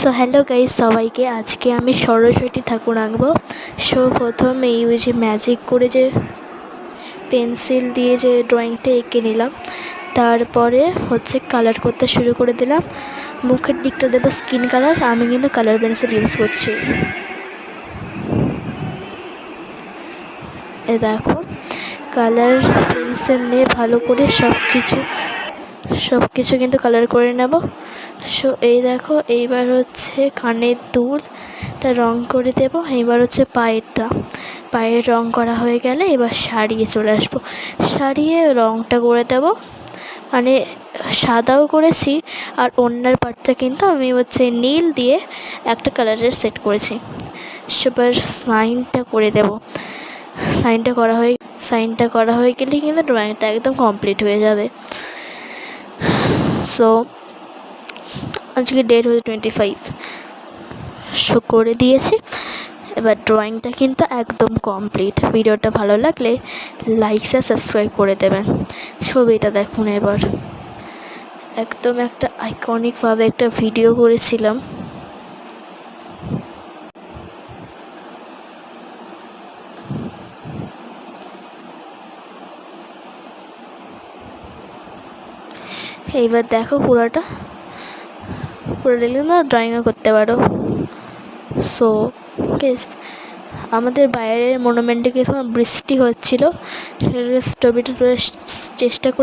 So hello guys, সবাইকে আজকে আমি সরস্বতী ঠাকুর আঁকবো। সো প্রথমে যে ম্যাজিক করে যে পেন্সিল দিয়ে যে ড্রয়িংটা এঁকে নিলাম, তারপরে কালার করতে শুরু করে দিলাম। মুখের দিকটা দেবো স্কিন কালার। আমি কিন্তু কালার পেন্সিল ইউজ করছি। এ দেখো, কালার পেন্সিল নিয়ে ভালো করে সব কিছু কিন্তু কালার করে নেব। সো এই দেখো, এইবার কানের দুলটা রং করে দেব। এইবার পায়ের রং করা হয়ে গেলে এবার সারিয়ে চলে আসবো। সারিয়ে রংটা করে দেব, মানে সাদাও করেছি, আর অন্যার পাটটা কিন্তু আমি নীল দিয়ে একটা কালারের সেট করেছি। এবার সাইনটা করে দেব। সাইনটা করা হয়ে গেলে কিন্তু ড্রয়িংটা একদম কমপ্লিট হয়ে যাবে। সো আজকে ডেট 25। শো করে দিয়েছি। এবার ড্রয়িংটা কিন্তু একদম কমপ্লিট। ভিডিওটা ভালো লাগলে লাইক শেয়ার সাবস্ক্রাইব করে দেবেন। ছবিটা দেখুন, এবার একদম একটা আইকনিকভাবে একটা ভিডিও করেছিলাম। এইবার দেখো, পুরো দেখলে না ড্রয়িংও করতে পারো। সো আমাদের বাইরের মনুমেন্টে কিছু বৃষ্টি হচ্ছিল, সেটা ছবিটা চেষ্টা করে